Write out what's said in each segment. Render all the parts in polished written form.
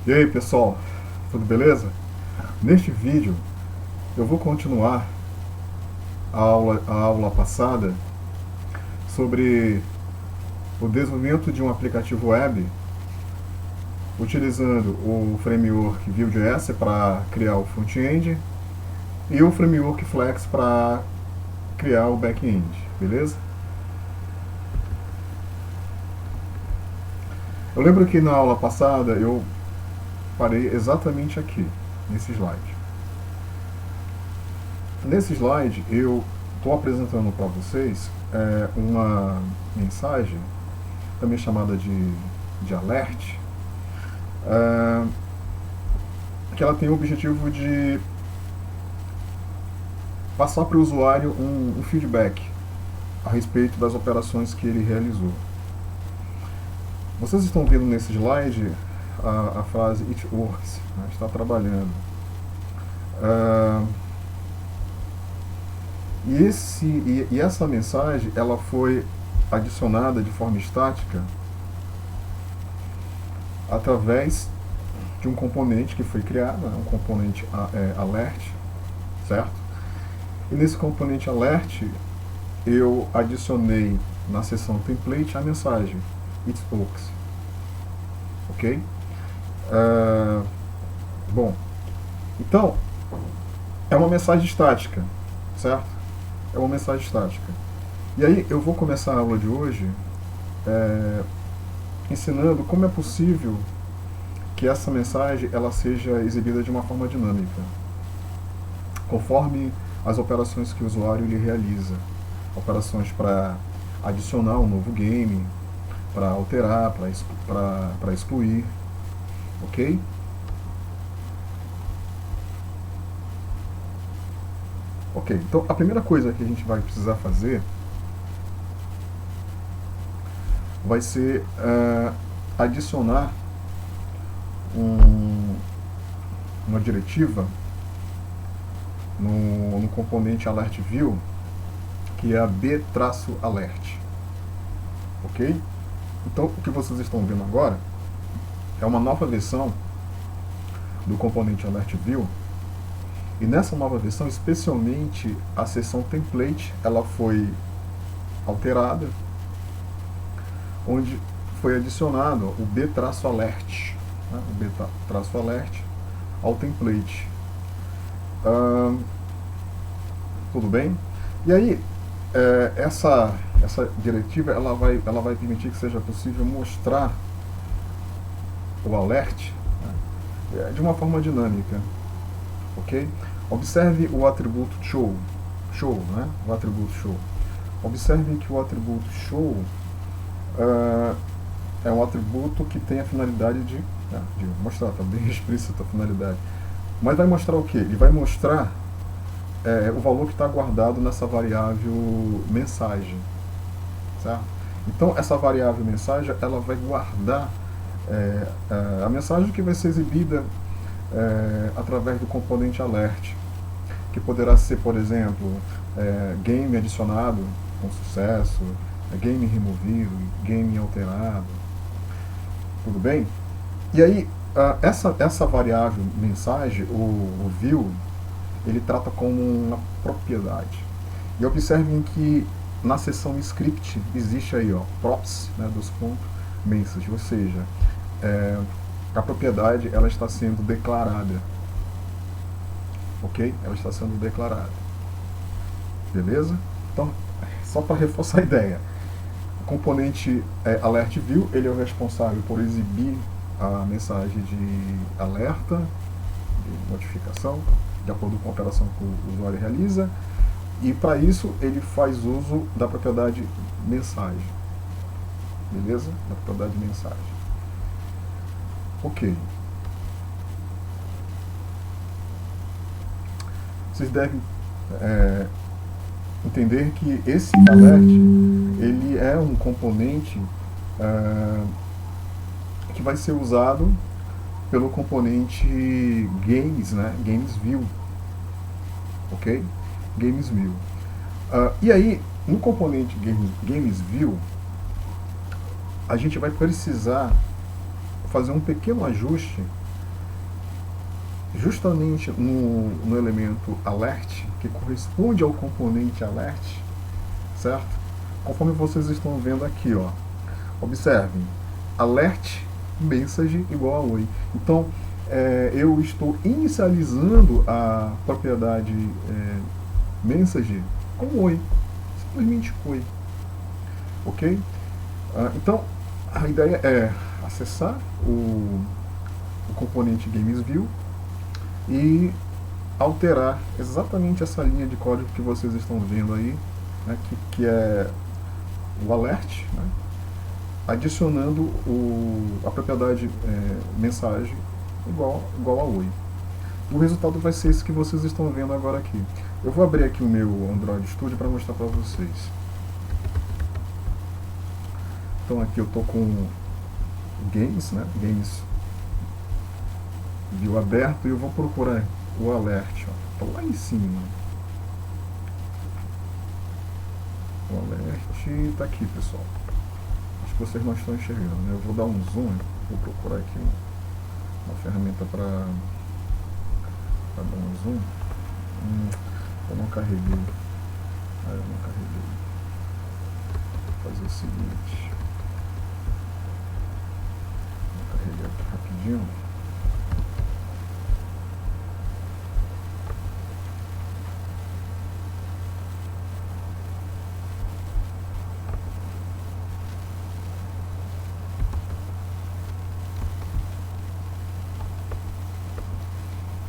E aí pessoal, tudo beleza? Neste vídeo eu vou continuar a aula passada sobre o desenvolvimento de um aplicativo web utilizando o framework Vue.js para criar o front-end e o framework Flex para criar o back-end, beleza? Eu lembro que na aula passada eu parei exatamente aqui, nesse slide. Nesse slide eu estou apresentando para vocês uma mensagem, também chamada de alert, é, que ela tem o objetivo de passar para o usuário um feedback a respeito das operações que ele realizou. Vocês estão vendo nesse slide a frase "it works", né, está trabalhando. E essa mensagem ela foi adicionada de forma estática através de um componente que foi criado, um componente alert, certo? E nesse componente alert eu adicionei na seção template a mensagem "it works", ok? Bom, então é uma mensagem estática, certo? É uma mensagem estática. E aí eu vou começar a aula de hoje ensinando como é possível que essa mensagem ela seja exibida de uma forma dinâmica, conforme as operações que o usuário ele realiza. Operações para adicionar um novo game, para alterar, para excluir, ok? Ok, então a primeira coisa que a gente vai precisar fazer vai ser adicionar uma diretiva no componente alert view, que é a b-alert, ok? Então o que vocês estão vendo agora é uma nova versão do componente alert view, e nessa nova versão, especialmente a seção template, ela foi alterada, onde foi adicionado o b-alert, né, o b-alert ao template. Tudo bem? E aí, essa diretiva ela vai permitir que seja possível mostrar o alert, né, de uma forma dinâmica, ok? Observe o atributo show, né? O atributo show. Observe que o atributo show é um atributo que tem a finalidade de mostrar, está bem explícita a finalidade. Mas vai mostrar o que? Ele vai mostrar o valor que está guardado nessa variável mensagem, certo? Então essa variável mensagem ela vai guardar a mensagem que vai ser exibida através do componente alert, que poderá ser, por exemplo, game adicionado com sucesso, game removido, game alterado, tudo bem? E aí essa variável mensagem, o view, ele trata como uma propriedade. E observem que na seção script existe aí, props, né, dos pontos message, ou seja, a propriedade ela está sendo declarada, ok? Ela está sendo declarada, beleza? Então, só para reforçar a ideia, o componente alert view ele é o responsável por exibir a mensagem de alerta, de notificação, de acordo com a operação que o usuário realiza, e para isso ele faz uso da propriedade mensagem, beleza? Da propriedade mensagem. Ok. Vocês devem entender que esse alert ele é um componente que vai ser usado pelo componente games, né? Games view, ok? Games view. E aí, no componente games view, a gente vai precisar fazer um pequeno ajuste justamente no elemento alert, que corresponde ao componente alert, certo? Conforme vocês estão vendo aqui, ó. Observem, alert message igual a oi. Então, eu estou inicializando a propriedade message com oi, simplesmente oi, ok? Então, a ideia é acessar o componente GamesView e alterar exatamente essa linha de código que vocês estão vendo aí, né, que é o alert, né, adicionando a propriedade mensagem igual a oi. O resultado vai ser esse que vocês estão vendo agora aqui. Eu vou abrir aqui o meu Android Studio para mostrar para vocês. Então aqui eu estou com Games, né? Games View aberto, e eu vou procurar o alert, ó. Tá lá em cima. O alert está aqui, pessoal. Acho que vocês não estão enxergando, né? Eu vou dar um zoom, vou procurar aqui uma ferramenta para dar um zoom. Eu não carreguei. Eu não carreguei. Vou fazer o seguinte. Vou carregar aqui rapidinho.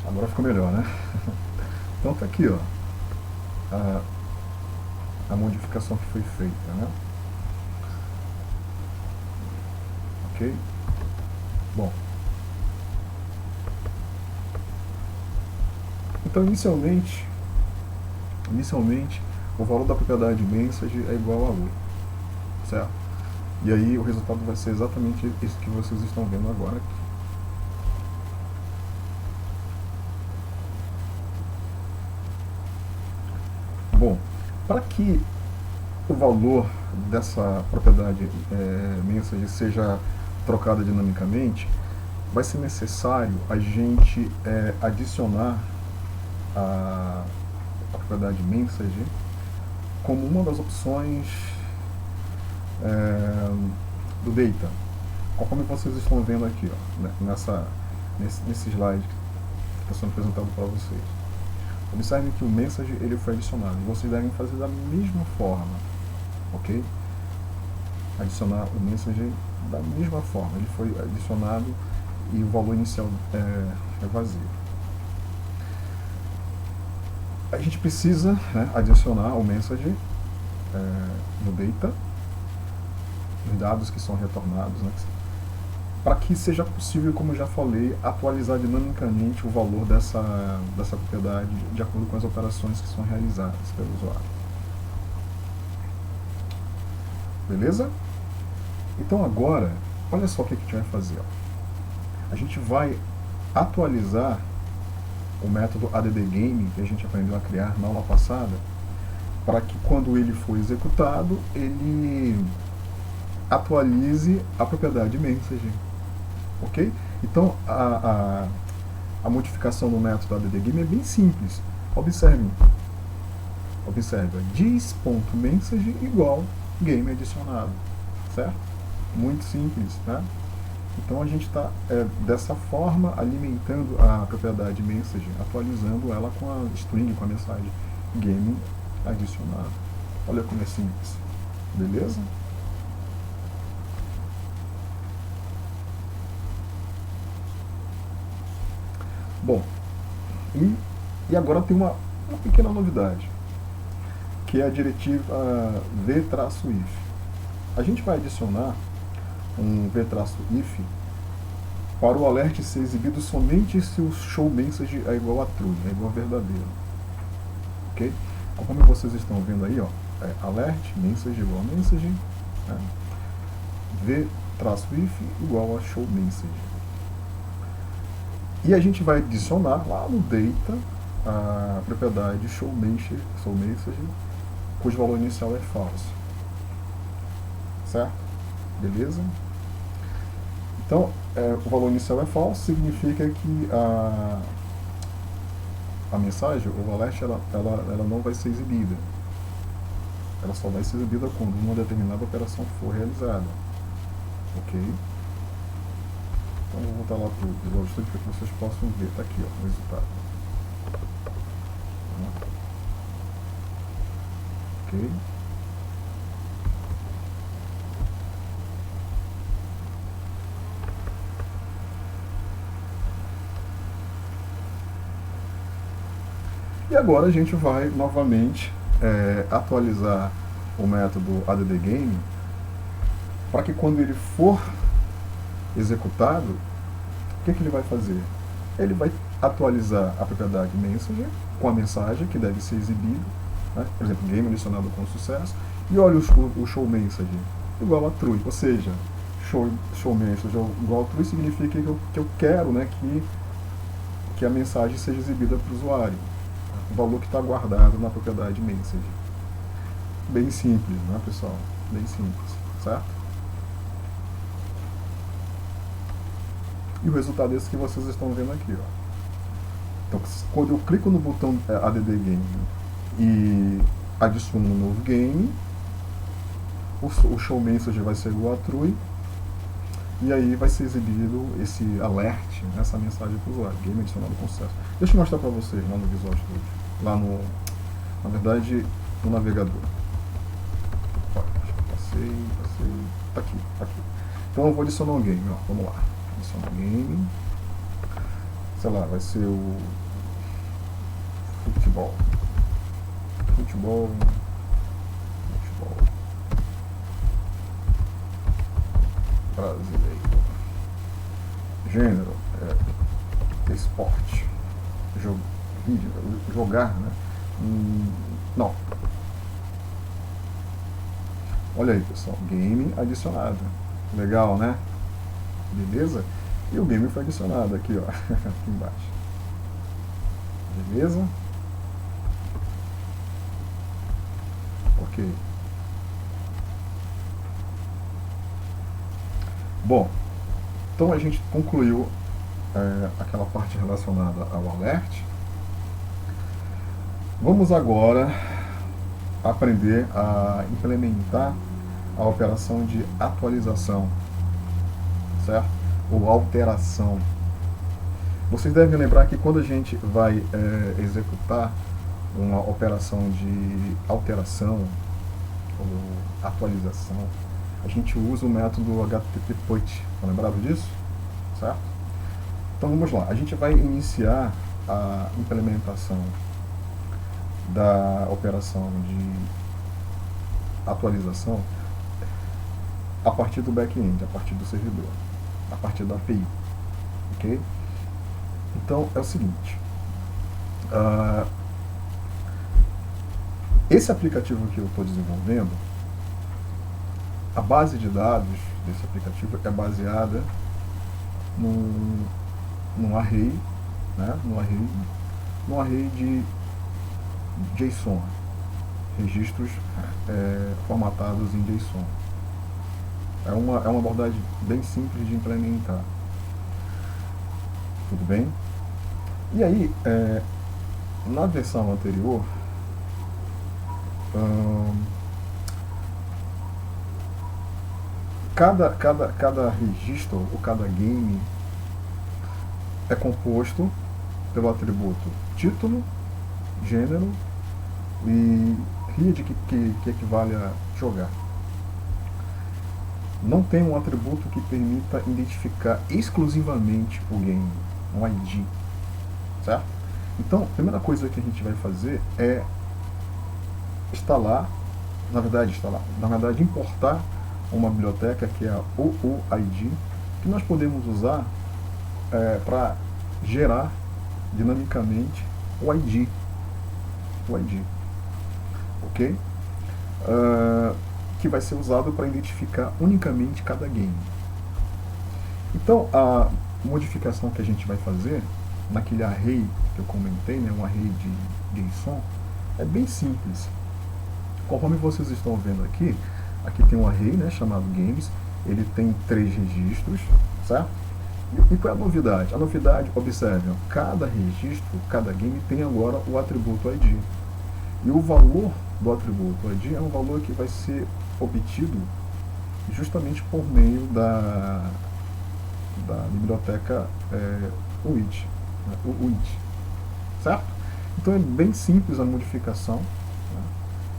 Agora ficou melhor, né? Então tá aqui, ó, a modificação que foi feita, né? Ok? Bom. Então inicialmente o valor da propriedade message é igual a 1, certo? E aí o resultado vai ser exatamente esse que vocês estão vendo agora aqui. Bom, para que o valor dessa propriedade message seja trocada dinamicamente, vai ser necessário a gente adicionar a propriedade message como uma das opções do data, conforme vocês estão vendo aqui, ó, né, nesse slide que está sendo apresentado para vocês. Observem que o message ele foi adicionado. Vocês devem fazer da mesma forma, ok? Adicionar o message da mesma forma. Ele foi adicionado e o valor inicial é vazio. A gente precisa, né, adicionar o message no data, os dados que são retornados, né, para que seja possível, como eu já falei, atualizar dinamicamente o valor dessa propriedade de acordo com as operações que são realizadas pelo usuário. Beleza? Então agora, olha só o que a gente vai fazer. Ó. A gente vai atualizar o método addGame que a gente aprendeu a criar na aula passada, para que quando ele for executado, ele atualize a propriedade message. Ok? Então, a modificação no método addGame é bem simples. Observe, dis.message igual game adicionado, certo? Muito simples, né? Então a gente está dessa forma alimentando a propriedade message, atualizando ela com a string, com a mensagem game adicionado. Olha como é simples, beleza? Bom, e agora tem uma pequena novidade, que é a diretiva v-if. A gente vai adicionar um v-if para o alert ser exibido somente se o show message é igual a true, é igual a verdadeiro. Ok? Conforme vocês estão vendo aí, ó, alert message igual a message, né? v-if igual a show message. E a gente vai adicionar lá no data a propriedade show message, cujo valor inicial é false. Certo? Beleza? Então, o valor inicial é false, significa que a mensagem, o alert, ela não vai ser exibida. Ela só vai ser exibida quando uma determinada operação for realizada. Ok? Então eu vou voltar lá para o Visual Studio para que vocês possam ver. Está aqui, ó, o resultado. Ok? E agora a gente vai novamente atualizar o método addGame para que quando ele for executado, o que ele vai fazer? Ele vai atualizar a propriedade Messenger com a mensagem que deve ser exibida, né? Por exemplo, game adicionado com sucesso, e olha o show message igual a true, ou seja, show message igual a true significa que eu quero, né, que a mensagem seja exibida para o usuário, o valor que está guardado na propriedade Messenger. Bem simples, né, pessoal? Bem simples, certo? E o resultado é esse que vocês estão vendo aqui, ó. Então, quando eu clico no botão addGame e adiciono um novo game, o show message vai ser igual a true, e aí vai ser exibido esse alert, essa mensagem para o usuário, game adicionado com sucesso. Deixa eu mostrar para vocês lá no Visual Studio, lá no, na verdade, no navegador. Passei, tá aqui. Então eu vou adicionar um game, ó, vamos lá. Adicionar um game, sei lá, vai ser o futebol brasileiro, gênero, esporte, jogar, né? Não. Olha aí, pessoal, game adicionado. Legal, né? Beleza? E o game foi adicionado aqui, ó, aqui embaixo. Beleza? Ok. Bom, então a gente concluiu aquela parte relacionada ao alert. Vamos agora aprender a implementar a operação de atualização, certo? Ou alteração. Vocês devem lembrar que quando a gente vai executar uma operação de alteração ou atualização, a gente usa o método HTTP PUT. Estão lembrados disso? Certo? Então vamos lá. A gente vai iniciar a implementação da operação de atualização a partir do back-end, a partir do servidor, a partir da API. Ok? Então é o seguinte. Esse aplicativo que eu estou desenvolvendo, a base de dados desse aplicativo é baseada num array, né? num array de JSON, registros formatados em JSON. É uma abordagem bem simples de implementar. Tudo bem? E aí, na versão anterior, cada registro ou cada game é composto pelo atributo título, gênero e read, que equivale a jogar. Não tem um atributo que permita identificar exclusivamente o game, um ID, certo? Então, a primeira coisa que a gente vai fazer é importar uma biblioteca que é a OOID, que nós podemos usar para gerar dinamicamente o ID. Ok? Que vai ser usado para identificar unicamente cada game. Então, a modificação que a gente vai fazer naquele array que eu comentei, né, um array de JSON, é bem simples. Conforme vocês estão vendo aqui tem um array, né, chamado games, ele tem 3 registros, certo? E qual é a novidade? A novidade, observe, ó, cada registro, cada game tem agora o atributo ID. E o valor do atributo ID é um valor que vai ser obtido justamente por meio da biblioteca UID, né, o UID, certo? Então é bem simples a modificação, né,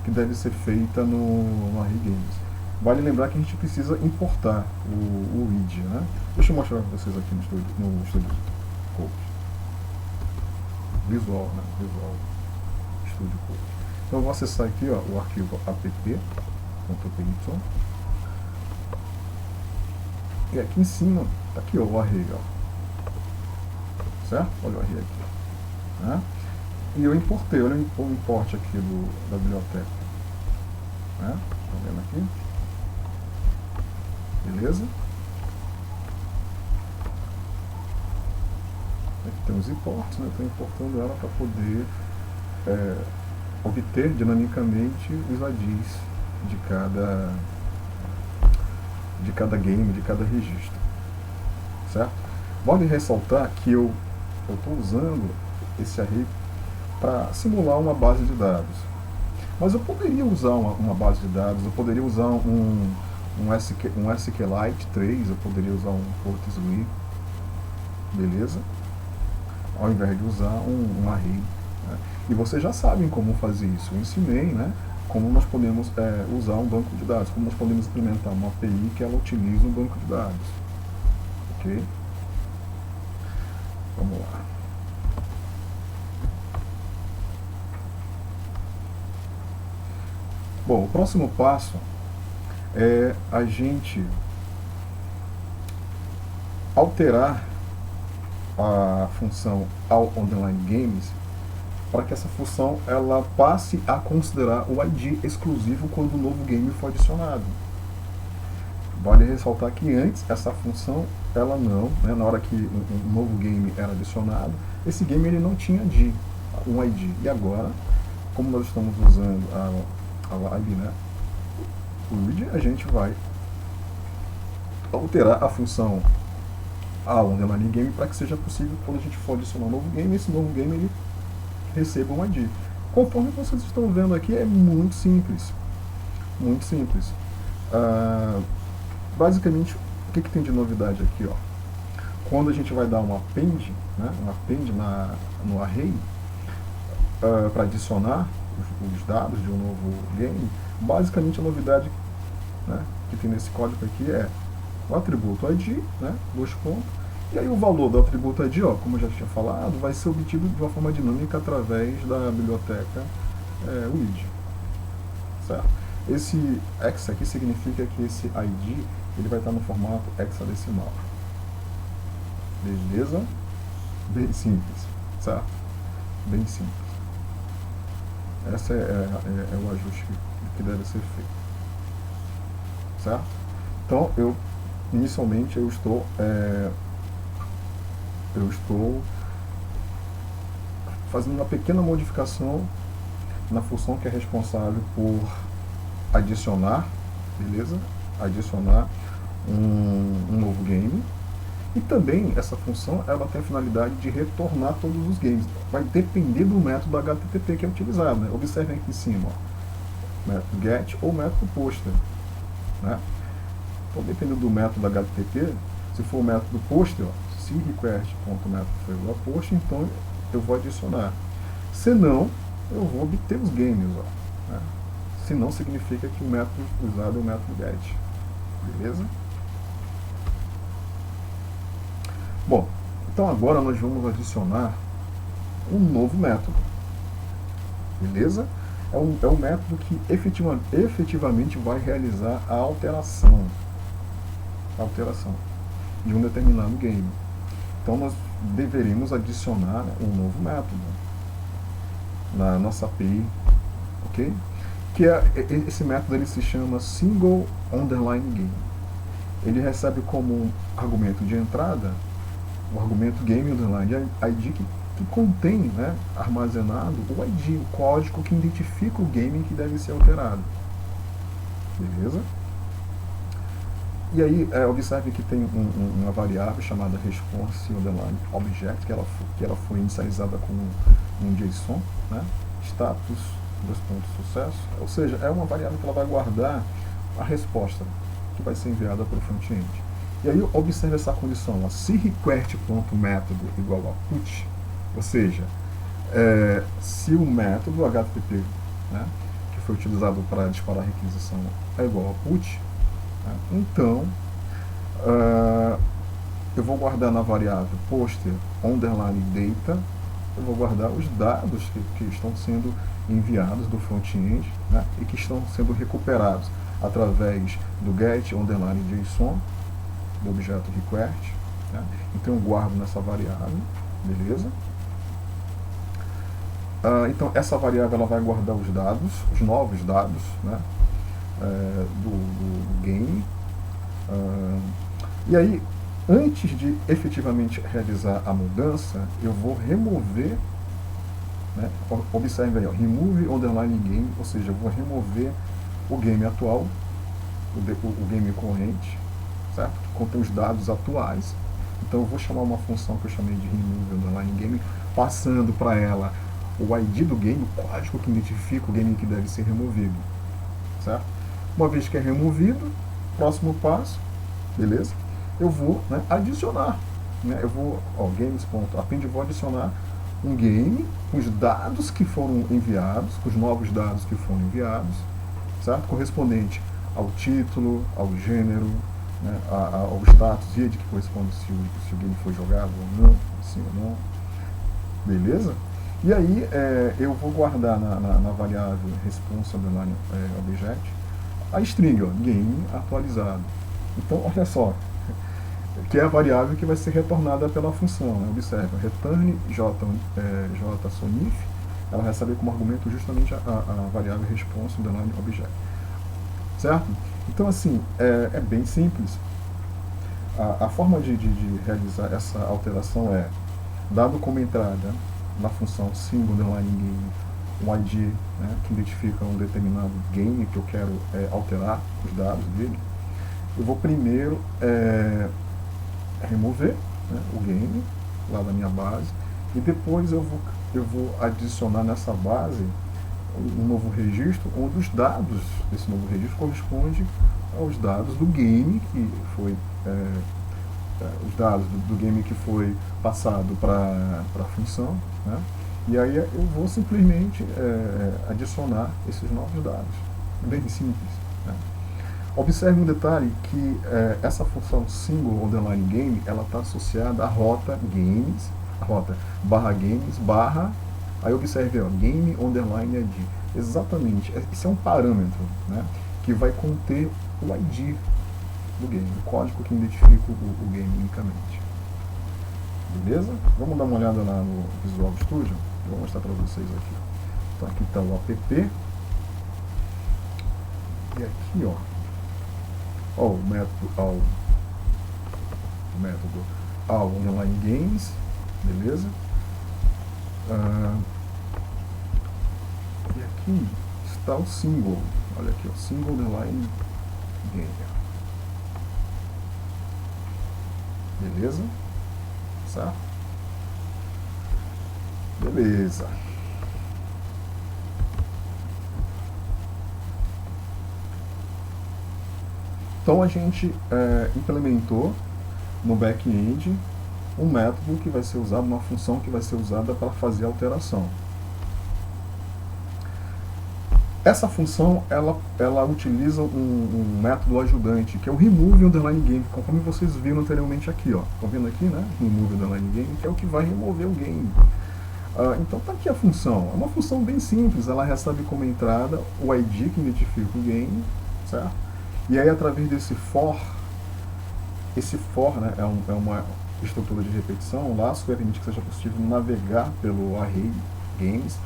que deve ser feita no Array Games. Vale lembrar que a gente precisa importar o UID, né? Deixa eu mostrar para vocês aqui no Studio Code. Visual, né? Visual Studio Code. Então eu vou acessar aqui, ó, o arquivo app.py. E aqui em cima, tá aqui, ó, o array, ó. Certo? Olha o array aqui. Né? E eu importei, olha o import aqui da biblioteca. Né? Tá vendo aqui? Beleza? Aqui tem os imports, né? Estou importando ela para poder obter dinamicamente os IDs de cada game, de cada registro. Certo? Vale ressaltar que eu estou usando esse array para simular uma base de dados. Mas eu poderia usar uma base de dados, eu poderia usar um SQLite 3, eu poderia usar um PortSwee, beleza? Ao invés de usar um array. Né? E vocês já sabem como fazer isso. Eu ensinei, né? Como nós podemos usar um banco de dados, como nós podemos implementar uma API que ela utiliza um banco de dados. Ok? Vamos lá. Bom, o próximo passo é a gente alterar a função all_games para que essa função ela passe a considerar o ID exclusivo quando o novo game for adicionado. Vale ressaltar que antes essa função ela não, né, na hora que um novo game era adicionado, esse game ele não tinha um ID. E agora, como nós estamos usando a lib, né, o UID, a gente vai alterar a função all_game para que seja possível, quando a gente for adicionar um novo game, esse novo game ele receba um ID. Conforme vocês estão vendo aqui, é muito simples. Muito simples. Basicamente, o que tem de novidade aqui? Ó? Quando a gente vai dar um append, né, no array, para adicionar os dados de um novo game, basicamente a novidade, né, que tem nesse código aqui é o atributo ID, né, 2 pontos, e aí o valor do atributo ID, ó, como eu já tinha falado, vai ser obtido de uma forma dinâmica através da biblioteca UID. Certo? Esse hex aqui significa que esse ID ele vai estar no formato hexadecimal. Beleza? Bem simples, certo? Bem simples. Esse é o ajuste que deve ser feito. Certo? Então, inicialmente eu estou fazendo uma pequena modificação na função que é responsável por adicionar, beleza? Adicionar um novo game. E também essa função ela tem a finalidade de retornar todos os games. Vai depender do método HTTP que é utilizado. Né? Observem aqui em cima, ó, método get ou método poster. Né? Então, dependendo do método HTTP, se for o método poster, se request.método foi igual a poster, então eu vou adicionar. Se não, eu vou obter os games. Ó, né? Se não, significa que o método usado é o método get. Beleza? Bom, então agora nós vamos adicionar um novo método. Beleza? É um método que efetivamente vai realizar a alteração de um determinado game. Então nós deveríamos adicionar, né, um novo método na nossa API, ok? Que esse método ele se chama single_game. Ele recebe como argumento de entrada o argumento game_id que contém, né, armazenado o ID, o código que identifica o game que deve ser alterado. Beleza? E aí, observe que tem uma variável chamada response_object, que ela foi inicializada com um JSON, né? Status, dois pontos, sucesso. Ou seja, é uma variável que ela vai guardar a resposta que vai ser enviada para o front-end. E aí, observe essa condição, ó, se request.método igual a put, ou seja, se o método HTTP, né, que foi utilizado para disparar a requisição é igual a put, né, então eu vou guardar na variável poster underline data, eu vou guardar os dados que estão sendo enviados do front-end, né, e que estão sendo recuperados através do get underline JSON do objeto request, né. Então eu guardo nessa variável, beleza? Então essa variável ela vai guardar os dados, os novos dados, né, do game. E aí, antes de efetivamente realizar a mudança, eu vou remover, né, observe aí, ó, remove underline game, ou seja, eu vou remover o game atual, o game corrente, certo? Que contém os dados atuais. Então eu vou chamar uma função que eu chamei de remove underline game, passando para ela o ID do game, o código que identifica o game que deve ser removido, certo? Uma vez que é removido, próximo passo, beleza? Eu vou, né, adicionar, né? Eu vou, games.append, vou adicionar um game com os dados que foram enviados, com os novos dados que foram enviados, certo? Correspondente ao título, ao gênero, né, ao status e de que corresponde se o game foi jogado ou não, sim ou não, beleza? E aí eu vou guardar na variável response_object a string, ó, game atualizado. Então, olha só, que é a variável que vai ser retornada pela função, né? Observa, return jsonif, ela recebe como argumento justamente a variável response_object, certo? Então, assim, é bem simples. A forma de realizar essa alteração é, dado como entrada na função single_game um ID, né, que identifica um determinado game que eu quero alterar os dados dele, eu vou primeiro remover, né, o game lá da minha base, e depois eu vou adicionar nessa base um novo registro, onde os dados desse novo registro correspondem aos dados do game que foi os dados do game que foi passado para a função, né? E aí eu vou simplesmente adicionar esses novos dados, bem simples, né? Observe um detalhe que essa função single_game ela está associada à rota games, a rota /games aí observe, ó, game_id, exatamente, esse é um parâmetro, né, que vai conter o ID do game, o código que identifica o game unicamente. Beleza? Vamos dar uma olhada lá no Visual Studio. Eu vou mostrar para vocês aqui. Então aqui está o app. E aqui, ó, o método underline games, beleza? E aqui está o single. Olha aqui, ó, single underline game. Beleza? Certo? Beleza. Então a gente implementou no back-end um método que vai ser usado, uma função que vai ser usada para fazer a alteração. Essa função, ela utiliza um método ajudante, que é o remove_game, conforme vocês viram anteriormente aqui, ó. Estão vendo aqui, né? Remove_game, que é o que vai remover o game. Então tá aqui a função. É uma função bem simples, ela recebe como entrada o ID que identifica o game, certo? E aí através desse for, esse for, né, é uma estrutura de repetição, um laço que vai permitir que seja possível navegar pelo array games,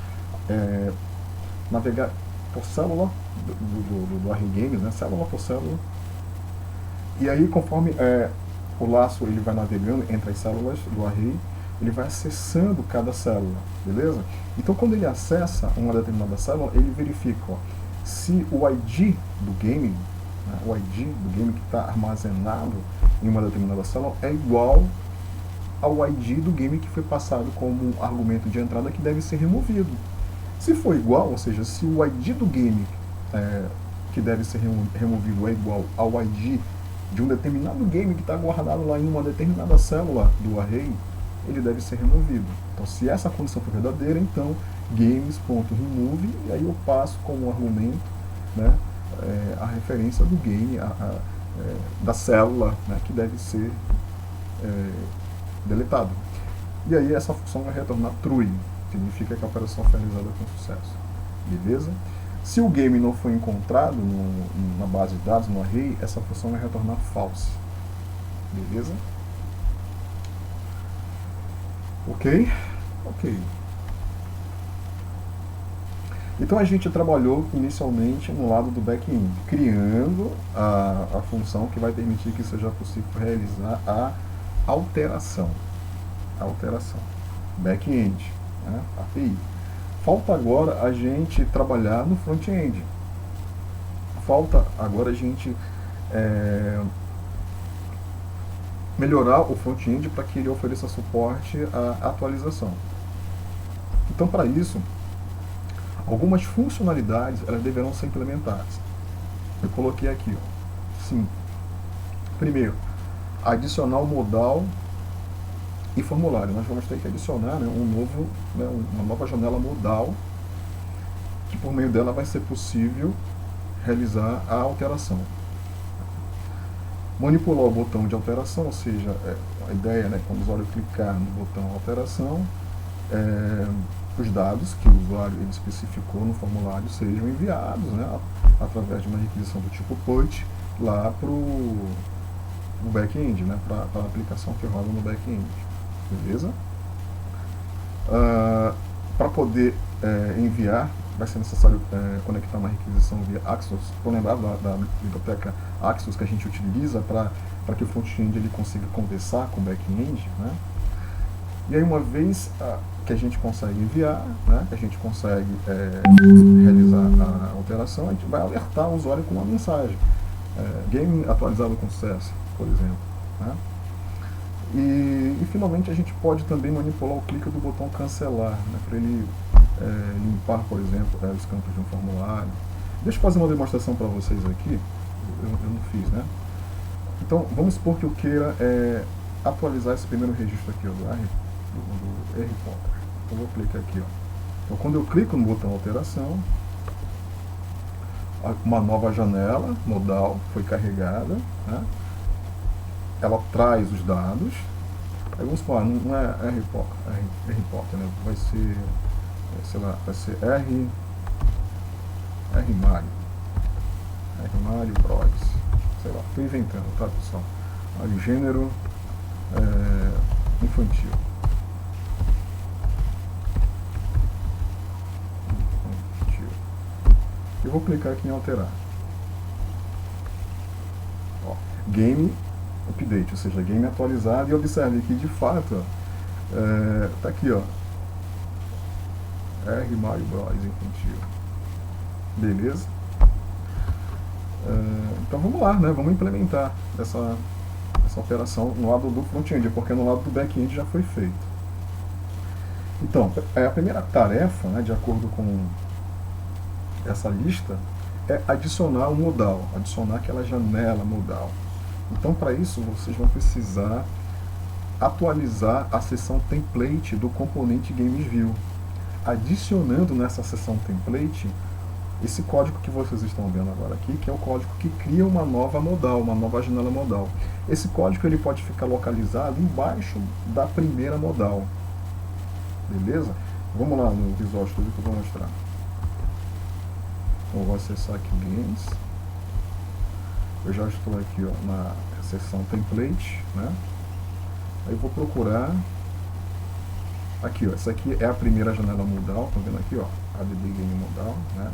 navegar por célula do array games, né, célula por célula. E aí conforme o laço ele vai navegando entre as células do array, ele vai acessando cada célula, beleza? Então quando ele acessa uma determinada célula, ele verifica, ó, se o ID do game, né, o ID do game que está armazenado em uma determinada célula é igual ao ID do game que foi passado como argumento de entrada que deve ser removido. Se for igual, ou seja, se o ID do game que deve ser removido é igual ao ID de um determinado game que está guardado lá em uma determinada célula do array, ele deve ser removido. Então, se essa condição for verdadeira, então games.remove, e aí eu passo como argumento, né, a referência do game, da célula, né, que deve ser deletado. E aí essa função vai retornar true, significa que a operação foi realizada com sucesso. Beleza? Se o game não foi encontrado na base de dados, no array, essa função vai retornar false. Beleza? Ok? Ok. Então a gente trabalhou inicialmente no lado do back-end, criando a função que vai permitir que seja possível realizar a alteração. Back-end, né? API. Falta agora a gente trabalhar no front-end. Falta agora a gente melhorar o front-end para que ele ofereça suporte à atualização. Então, para isso, algumas funcionalidades elas deverão ser implementadas. Eu coloquei aqui, ó, 5. Primeiro, adicionar o modal e formulário. Nós vamos ter que adicionar, né, uma nova janela modal, que por meio dela vai ser possível realizar a alteração. Manipular o botão de alteração, ou seja, a ideia, né, quando o usuário clicar no botão alteração, os dados que o usuário ele especificou no formulário sejam enviados, né, através de uma requisição do tipo put lá para o back-end, né, para a aplicação que roda no back-end. Beleza? Para poder enviar, vai ser necessário conectar uma requisição via Axios. Vou lembrar da biblioteca Axios que a gente utiliza para que o front-end ele consiga conversar com o back-end, né? E aí, uma vez que a gente consegue enviar, né, que a gente consegue realizar a alteração, a gente vai alertar o usuário com uma mensagem. Game atualizado com sucesso, por exemplo. Né? E finalmente a gente pode também manipular o clique do botão cancelar, né, para ele limpar, por exemplo, os campos de um formulário. Deixa eu fazer uma demonstração para vocês aqui. Eu não fiz, né? Então, vamos supor que eu queira atualizar esse primeiro registro aqui, ó, do Harry Potter. Então, eu vou clicar aqui, ó. Então, quando eu clico no botão alteração, uma nova janela modal foi carregada, né? Ela traz os dados. Aí vamos falar, não é Harry Potter, né? Vai ser, sei lá, vai ser R Mario Bros. Sei lá, estou inventando, tá, pessoal? Aí o gênero infantil. Eu vou clicar aqui em alterar. Ó, game update, ou seja, game atualizado, e observe que de fato tá aqui, ó, R Mario Bros infantil. Beleza? Então vamos lá, né? Vamos implementar essa operação no lado do front-end, porque no lado do back-end já foi feito. Então, a primeira tarefa, né, de acordo com essa lista, é adicionar o modal, adicionar aquela janela modal. Então, para isso, vocês vão precisar atualizar a seção template do componente GamesView, adicionando nessa seção template esse código que vocês estão vendo agora aqui, que é o código que cria uma nova modal, uma nova janela modal. Esse código ele pode ficar localizado embaixo da primeira modal. Beleza? Vamos lá no Visual Studio que eu vou mostrar. Então, eu vou acessar aqui o Games. Eu já estou aqui, ó, na seção template, né? Aí eu vou procurar aqui, ó, essa aqui é a primeira janela modal, estão vendo aqui, ó, ADB Game Modal, né?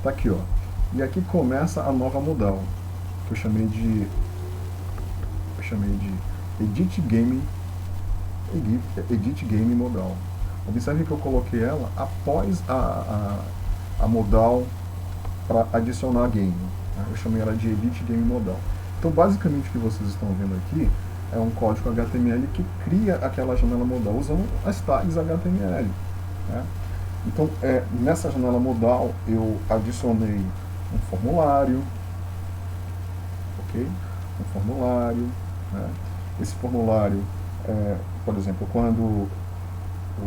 Tá aqui, ó. E aqui começa a nova modal, que eu chamei de Edit Game, Edit Game Modal. Observe que eu coloquei ela após a modal para adicionar game. Eu chamei ela de Edit Game Modal. Então, basicamente, o que vocês estão vendo aqui é um código HTML que cria aquela janela modal usando as tags HTML. Né? Então, nessa janela modal, eu adicionei um formulário, ok? Um formulário. Né? Esse formulário, por exemplo, quando o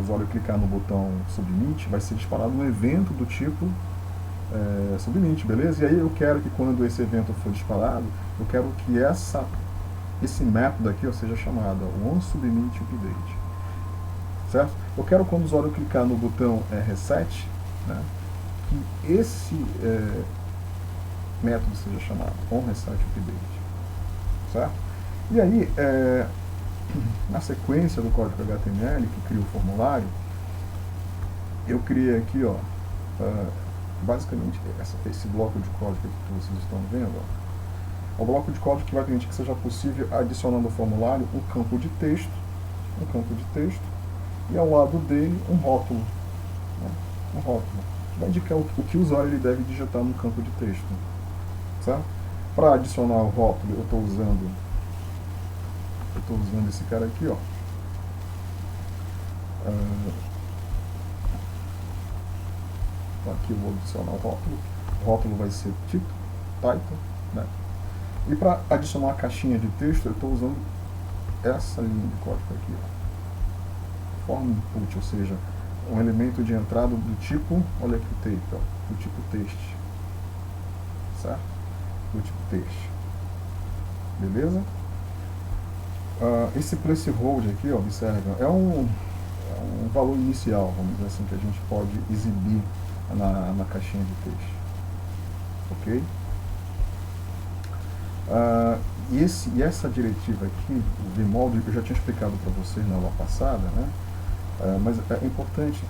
usuário clicar no botão Submit, vai ser disparado um evento do tipo Submit, beleza? E aí eu quero que quando esse evento for disparado, eu quero que esse método aqui seja chamado onSubmitUpdate, certo? Eu quero quando o usuário clicar no botão Reset, né, que esse método seja chamado onResetUpdate, certo? E aí, na sequência do código HTML que cria o formulário, eu criei aqui, basicamente esse bloco de código que vocês estão vendo, é o bloco de código que vai permitir que seja possível adicionar no formulário um campo de texto, e ao lado dele um rótulo, né? Um rótulo que vai indicar o que o usuário ele deve digitar no campo de texto, certo? Para adicionar o rótulo, eu estou usando esse cara aqui, aqui eu vou adicionar o rótulo. O rótulo vai ser título, title, né? E para adicionar a caixinha de texto, eu estou usando essa linha de código aqui, form input, ou seja, um elemento de entrada do tipo, olha aqui o texto, do tipo text, certo? Do tipo text, beleza? Esse placeholder aqui, observa, é um valor inicial, vamos dizer assim, que a gente pode exibir na caixinha de texto, ok? E essa diretiva aqui, o vmod, eu já tinha explicado para vocês na aula passada, né? Mas é importante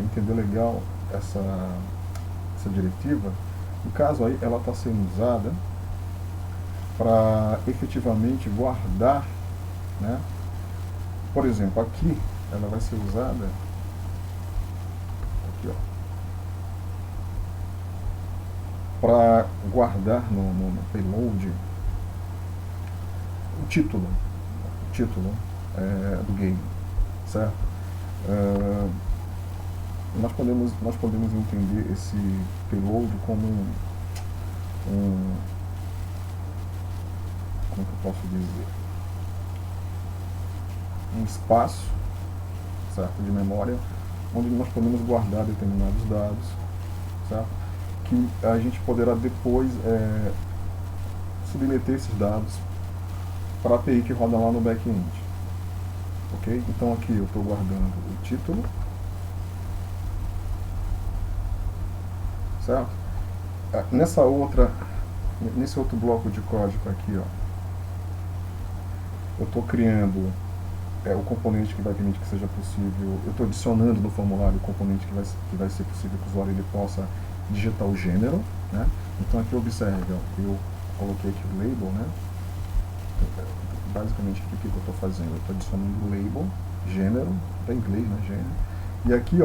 entender legal essa diretiva. No caso aí, ela está sendo usada para efetivamente guardar, né? Por exemplo, aqui ela vai ser usada aqui, para guardar no payload o título do game, certo? Nós podemos entender esse payload como como que eu posso dizer? Um espaço, certo, de memória, onde nós podemos guardar determinados dados, certo? Que a gente poderá depois submeter esses dados para a API que roda lá no back-end. Ok? Então aqui eu estou guardando o título, certo? Nesse outro bloco de código aqui, eu estou criando o componente que vai permitir que seja possível, eu estou adicionando no formulário o componente que vai ser possível que o usuário ele possa digitar o gênero, né? Então aqui observe, eu coloquei aqui o label, né? Basicamente o que eu estou fazendo? Eu estou adicionando o label, gênero, está em inglês, né? Gênero. E aqui,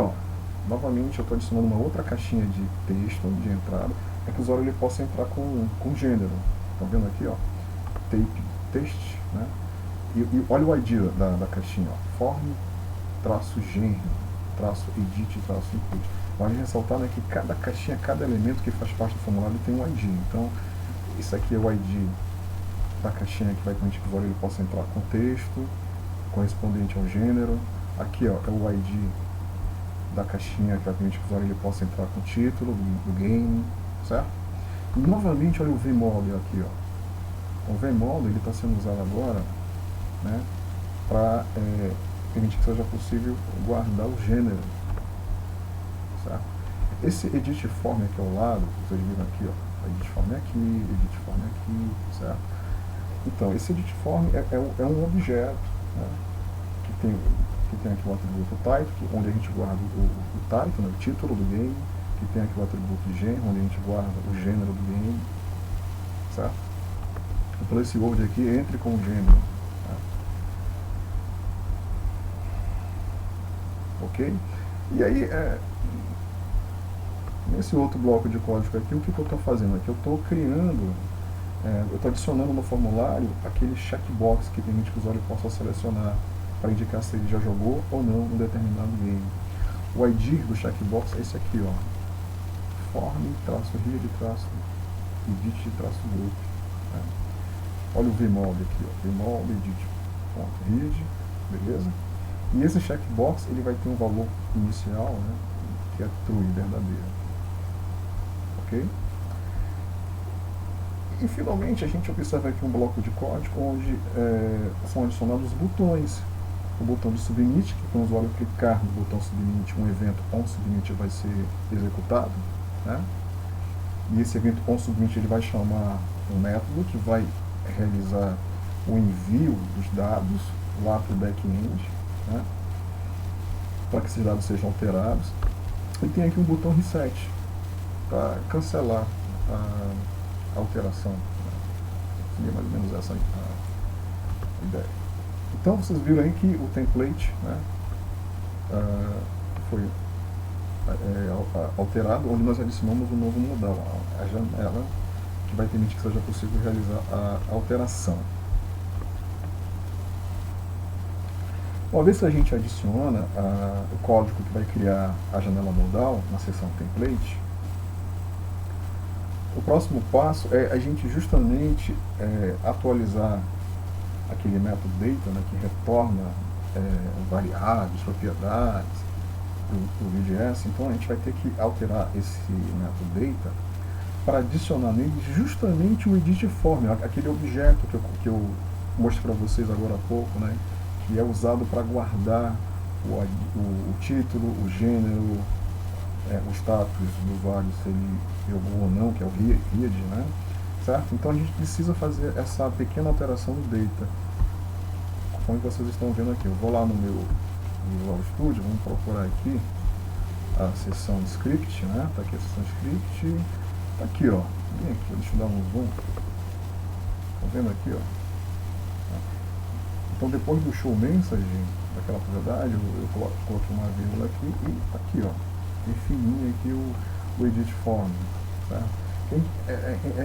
novamente eu estou adicionando uma outra caixinha de texto, de entrada, para que o usuário ele possa entrar com gênero. Estão vendo aqui, tape text, né? E olha o ID da caixinha, form-gênero, -edit-input. Vale ressaltar, né, que cada caixinha, cada elemento que faz parte do formulário tem um ID. Então, isso aqui é o ID da caixinha que vai permitir que o usuário ele possa entrar com texto, correspondente ao gênero. Aqui é o ID da caixinha que vai permitir que o usuário ele possa entrar com o título do game, certo? E novamente, olha o vmod aqui, O vmod ele está sendo usado agora, né, para permitir que seja possível guardar o gênero, certo? Esse edit form aqui ao lado, vocês viram aqui, edit form é aqui, certo? Então, esse edit form é um objeto, né, que tem aqui o atributo title, onde a gente guarda o title, né, o título do game, que tem aqui o atributo gen, onde a gente guarda o gênero do game, certo? Então esse word aqui entre com o gênero, tá? ok? E aí, nesse outro bloco de código aqui, o que eu estou fazendo aqui? Eu estou criando, eu estou adicionando no formulário aquele checkbox que permite que o usuário possa selecionar para indicar se ele já jogou ou não um determinado game. O ID do checkbox é esse aqui, ó, form-read-edit-group. Né? Olha o vmob aqui, ó, vmob edit.read, beleza? E esse checkbox ele vai ter um valor inicial, né, que é true, verdadeiro, ok? E finalmente a gente observa aqui um bloco de código onde são adicionados botões. O botão de submit, que quando o usuário clicar no botão submit, um evento onSubmit vai ser executado, né? E esse evento onSubmit ele vai chamar um método que vai realizar o envio dos dados lá para o back-end, né? Para que esses dados sejam alterados. E tem aqui um botão reset para cancelar a alteração, né? Seria mais ou menos essa a ideia. Então vocês viram aí que o template, né, foi alterado, onde nós adicionamos um novo modal, a janela, que vai permitir que seja possível realizar a alteração. Uma vez que a gente adiciona o código que vai criar a janela modal na seção template, o próximo passo é a gente justamente atualizar aquele método data, né, que retorna variáveis, propriedades do VJS. Então a gente vai ter que alterar esse método data para adicionar nele justamente o edit form, aquele objeto que eu mostrei para vocês agora há pouco, né, que é usado para guardar o título, o gênero, o status do usuário, se ele jogou ou não, que é o read, né? Certo? Então a gente precisa fazer essa pequena alteração no data, como vocês estão vendo aqui. Eu vou lá no meu Visual Studio, vamos procurar aqui a seção script, né? Tá aqui a seção script, tá aqui, ó, bem aqui, deixa eu dar um zoom, tá vendo aqui, ó? Então depois do show message daquela propriedade, eu coloquei uma vírgula aqui e tá aqui, ó, defini aqui o edit form, certo?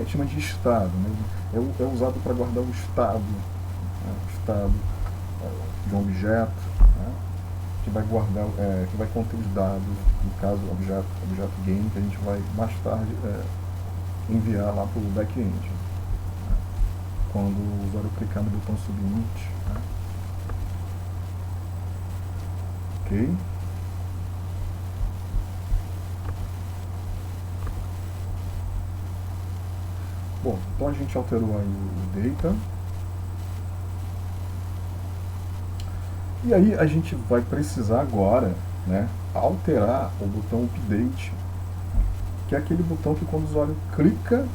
Chama de estado, né? É usado para guardar o estado, né? O estado de um objeto, né? Que vai guardar, que vai conter os dados, no caso objeto game, que a gente vai mais tarde enviar lá para o back-end, né? Quando o usuário clicar no botão submit, né? Ok? Bom, então a gente alterou aí o data. E aí a gente vai precisar agora, né, alterar o botão update, que é aquele botão que quando o usuário clica,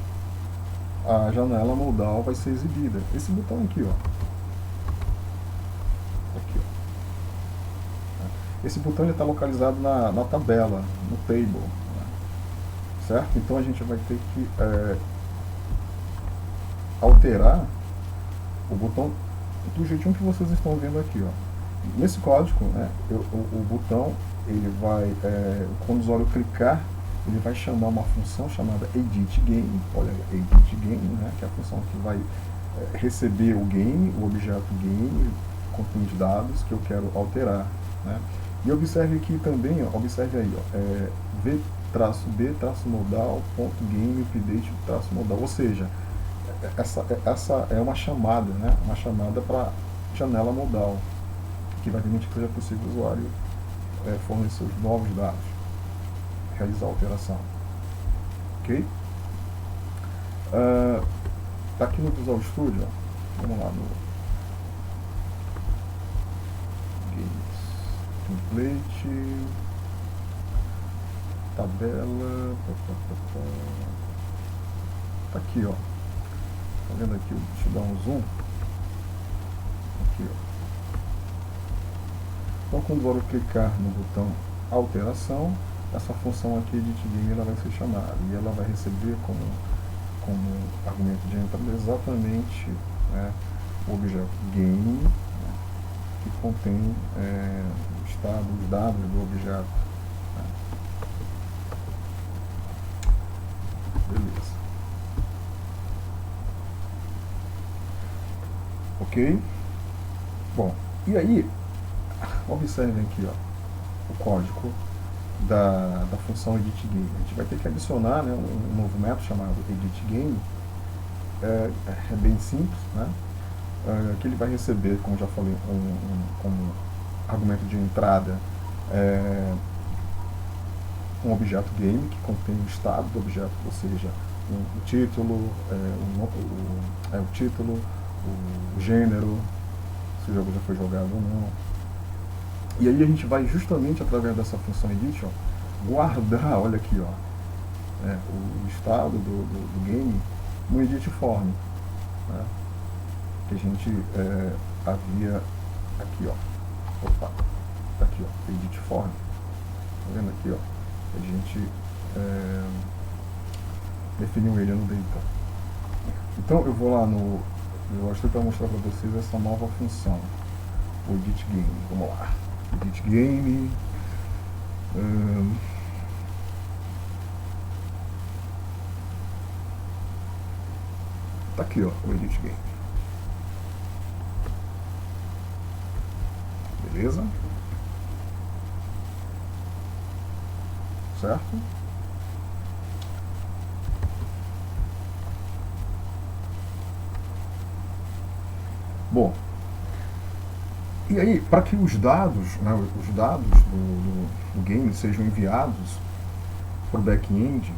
a janela modal vai ser exibida. Esse botão aqui, ó. Aqui, ó. Esse botão está localizado na tabela, no table, né, certo? Então a gente vai ter que alterar o botão do jeitinho que vocês estão vendo aqui, ó. Nesse código, né, o botão, ele vai, quando o usuário clicar, ele vai chamar uma função chamada editGame, olha, editGame, né, que é a função que vai receber o game, o objeto game, contém os dados que eu quero alterar, né. E observe aqui também, ó, observe aí, ó, v-b-modal.game update-modal, ou seja, essa é uma chamada, né, uma chamada para janela modal, que vai permitir que seja possível o usuário fornecer os novos dados, realizar a alteração. Ok? Tá aqui no Visual Studio, ó. Vamos lá no template, tabela, tá aqui, ó. Tá vendo aqui? Deixa eu dar um zoom. Aqui, ó. Então, quando o usuário clicar no botão alteração, essa função aqui de editGame ela vai ser chamada e ela vai receber como argumento de entrada exatamente, né, o objeto game, né, que contém estado, os dados do objeto. Né? Beleza. Ok? Bom, e aí, observem aqui, ó, o código da função editGame. A gente vai ter que adicionar, né, um novo método chamado editGame. É bem simples, né? Que ele vai receber, como já falei, como argumento de entrada, um objeto game que contém o estado do objeto, ou seja, o título, o título, o gênero, se o jogo já foi jogado ou não. E aí a gente vai justamente através dessa função edit, ó, guardar, olha aqui, ó, o estado do game no edit form, né, que a gente havia aqui, ó, opa, tá aqui, ó, edit form, tá vendo aqui, ó, a gente definiu ele no data. Então eu vou lá no, eu acho que para mostrar para vocês essa nova função, o edit game. Vamos lá, edit game. Tá aqui, ó, o edit game. Beleza? Certo? Bom, e aí, para que os dados, né, do game sejam enviados para o back-end,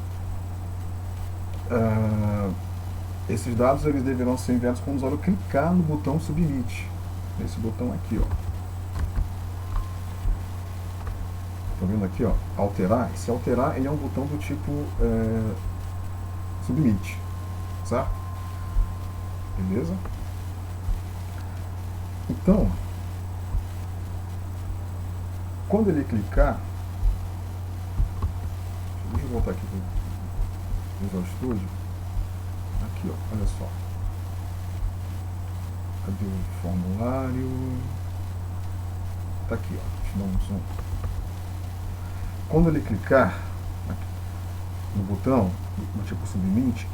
esses dados eles deverão ser enviados quando o usuário clicar no botão submit, esse botão aqui, ó. Tá vendo aqui, ó, alterar? Esse alterar, ele é um botão do tipo submit, certo? Beleza? Então, quando ele clicar, deixa eu voltar aqui para o Visual Studio, aqui, ó, olha só, cadê o formulário? Tá aqui, ó, deixa eu dar um zoom. Quando ele clicar no botão do tipo submit,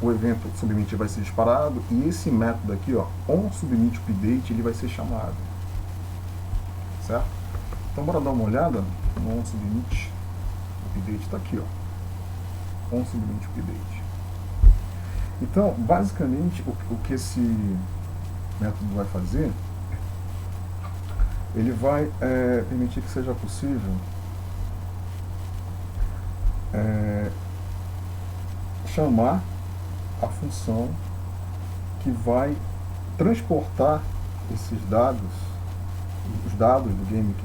o evento submit vai ser disparado e esse método aqui, ó, onSubmitUpdate, ele vai ser chamado, certo? Então bora dar uma olhada no onSubmitUpdate, tá aqui, ó, onSubmitUpdate. Então, basicamente, o que esse método vai fazer, ele vai permitir que seja possível chamar a função que vai transportar esses dados, os dados do game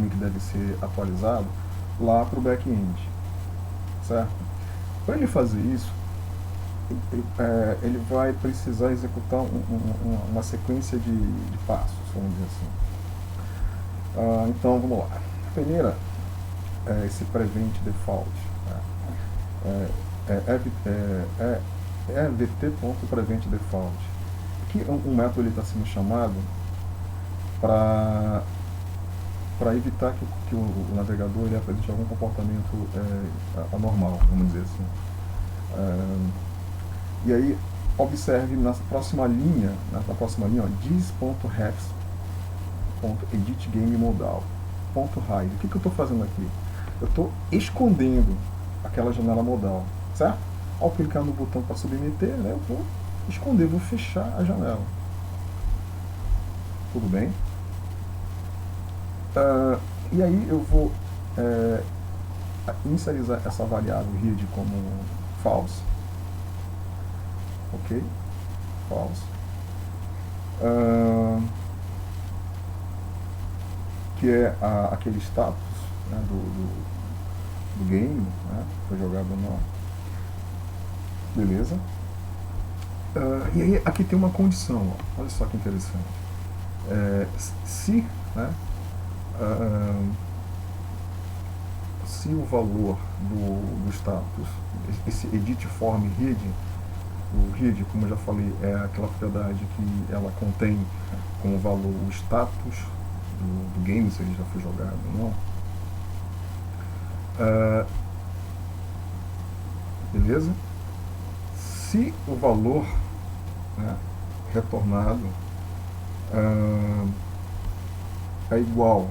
que deve ser atualizado lá para o back-end, certo? Para ele fazer isso, ele vai precisar executar uma sequência de passos, vamos dizer assim. Então vamos lá. A primeira é esse prevent default, né? evt.preventDefault, que um método está sendo chamado para evitar que o navegador ele apresente algum comportamento anormal, vamos dizer assim. E aí, observe na próxima linha, dis.refs.editGameModal .hide. O que eu estou fazendo aqui? Eu estou escondendo aquela janela modal, certo? Ao clicar no botão para submeter, né, eu vou esconder, vou fechar a janela. Tudo bem? E aí eu vou inicializar essa variável read como false. Ok? False. Que é aquele status, né, do game, né, foi jogado ou não. Beleza? E aí aqui tem uma condição, ó, olha só que interessante. Se, né, se o valor do status, esse edit form read, o read, como eu já falei, é aquela propriedade que ela contém como valor o status do game, se ele já foi jogado ou não. Beleza? Se o valor, né, retornado é igual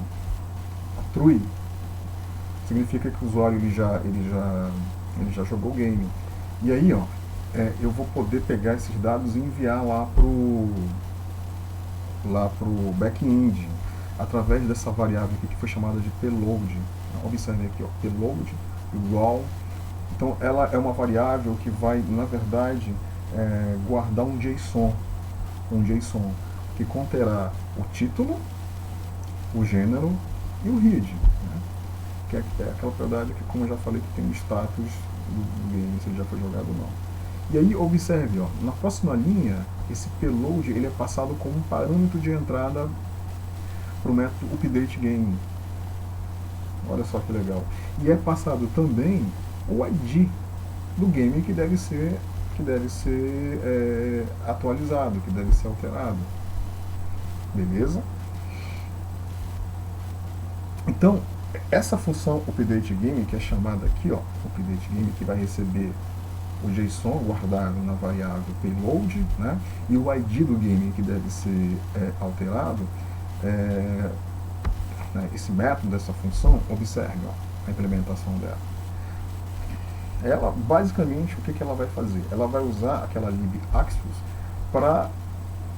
a true, significa que o usuário ele já jogou o game. E aí, ó, eu vou poder pegar esses dados e enviar lá pro back-end através dessa variável aqui que foi chamada de payload. Observe aqui, ó, payload igual. Então ela é uma variável que vai, na verdade, guardar um JSON que conterá o título, o gênero e o read, né? Que é aquela propriedade que, como eu já falei, que tem o status do game, se ele já foi jogado ou não. E aí, observe, ó, na próxima linha, esse payload ele é passado como um parâmetro de entrada para o método updateGame. Olha só que legal. E é passado também o ID do game que deve ser atualizado, que deve ser alterado. Beleza? Então, essa função updateGame, que é chamada aqui, ó, updateGame, que vai receber o JSON guardado na variável payload, né, e o ID do game que deve ser alterado, né, esse método dessa função, observe, ó, a implementação dela. Ela, basicamente, o que ela vai fazer? Ela vai usar aquela libaxios para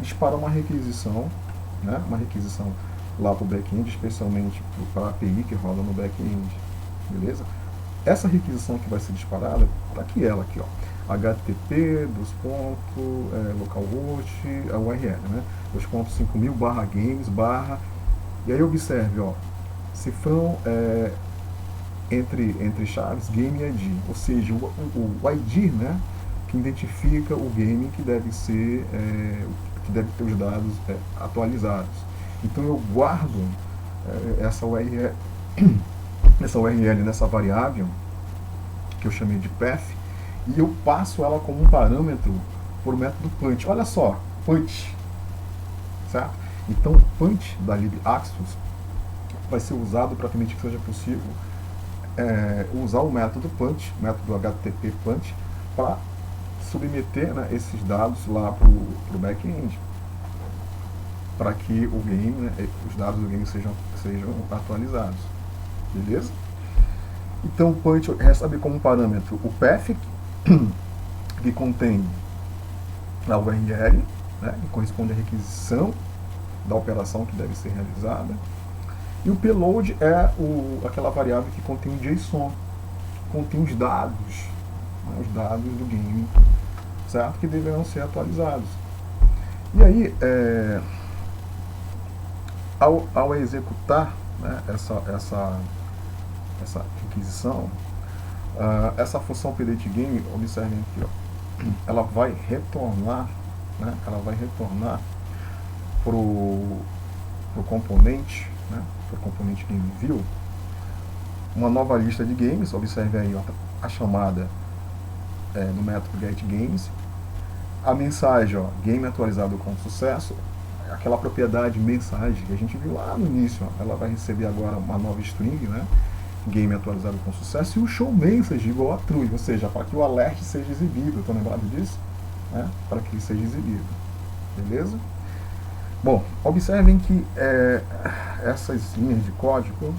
disparar uma requisição, né, lá para o back-end, especialmente para a API que roda no back-end, beleza? Essa requisição que vai ser disparada, está aqui ela, aqui, ó, http, localhost, a URL, né, 2.5000 /games, e aí observe, ó, cifrão entre chaves, game ID, ou seja, o ID, né, que identifica o game que deve ser, que deve ter os dados atualizados. Então eu guardo essa URL, nessa variável que eu chamei de path, e eu passo ela como um parâmetro por método punch. Olha só, punch, certo? Então o punch da libaxios vai ser usado para permitir que seja possível usar o método punch, método HTTP punch, para submeter, né, esses dados lá para o back-end, para que o game, né, os dados do game sejam atualizados. Beleza? Então o punch recebe como parâmetro o path, que contém a URL, né, que corresponde à requisição da operação que deve ser realizada. E o payload é aquela variável que contém o JSON, que contém os dados, né, os dados do game, certo? Que deverão ser atualizados. E aí, ao executar, né, essa requisição, essa função updateGame, observem aqui, ó, ela vai retornar, né, pro componente, né, pro componente GameView, uma nova lista de games. Observe aí, ó, a chamada no método getGames, a mensagem, ó, game atualizado com sucesso, aquela propriedade mensagem que a gente viu lá no início, ó, ela vai receber agora uma nova string, né, game atualizado com sucesso, e o show message igual a true, ou seja, para que o alert seja exibido. Estão lembrados disso? Né? Para que ele seja exibido. Beleza? Bom, observem que essas linhas de código,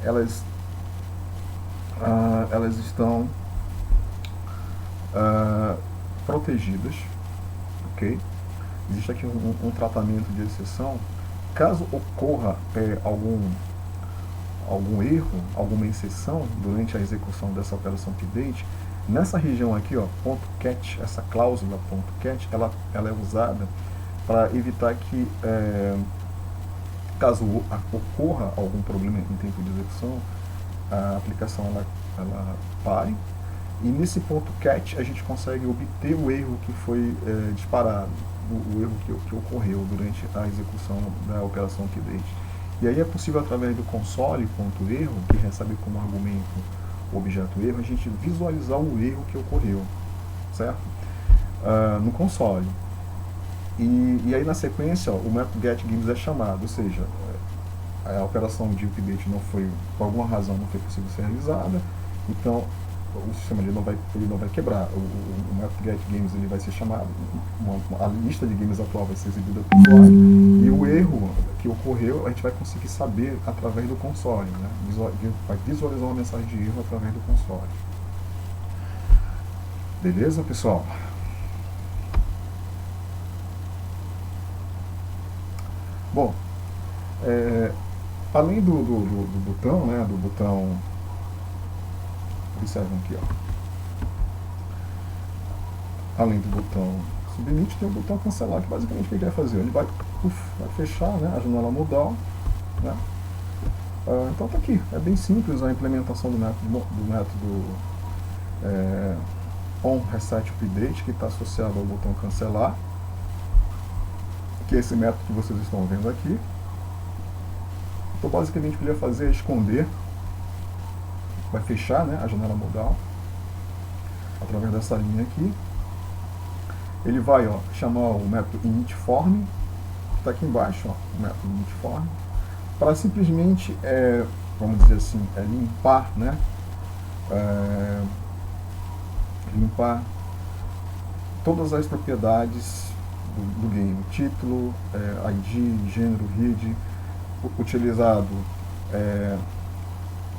elas estão protegidas, ok? Existe aqui um tratamento de exceção. Caso ocorra algum erro, alguma exceção durante a execução dessa operação update, nessa região aqui, ó, .cat, essa cláusula .cat, ela é usada para evitar que, caso ocorra algum problema em tempo de execução, a aplicação ela pare, e nesse .cat a gente consegue obter o erro que foi disparado, o erro que ocorreu durante a execução da operação update. E aí é possível, através do console.erro, que recebe como argumento o objeto erro, a gente visualizar o erro que ocorreu, certo? No console. E aí, na sequência, ó, o método getGames é chamado, ou seja, a operação de update não foi, por alguma razão, não foi possível ser realizada, então o sistema ele não vai quebrar. O método getGames ele vai ser chamado, a lista de games atual vai ser exibida para o usuário, e o erro que ocorreu a gente vai conseguir saber através do console, né? Vai visualizar uma mensagem de erro através do console. Beleza, pessoal? Bom, além do botão, né, do botão, observem aqui, ó. Além do botão submit, tem o botão cancelar, que basicamente o que ele vai fazer? Ele vai fechar, né, a janela modal, né? Então tá aqui, é bem simples a implementação do método onResetUpdate, que está associado ao botão cancelar, que é esse método que vocês estão vendo aqui. Então basicamente o que ele vai fazer é esconder, vai fechar, né, a janela modal através dessa linha aqui. Ele vai, ó, chamar o método initForm, que está aqui embaixo, ó, o método initForm, para simplesmente, vamos dizer assim, limpar, né, limpar todas as propriedades do game, título, ID, gênero, read, utilizado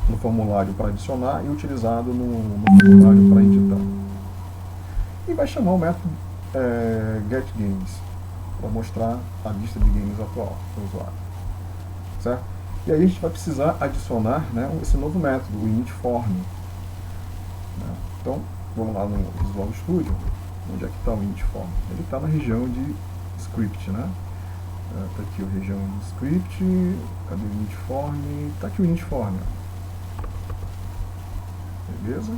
no formulário para adicionar e utilizado no formulário para editar. E vai chamar o método getGames para mostrar a lista de games atual do usuário, certo? E aí a gente vai precisar adicionar, né, esse novo método, o initForm, né? Então vamos lá no Visual Studio. Onde é que está o initForm? Ele está na região de script, né? Está aqui a região de script. Cadê o initForm? Está aqui o initForm, beleza?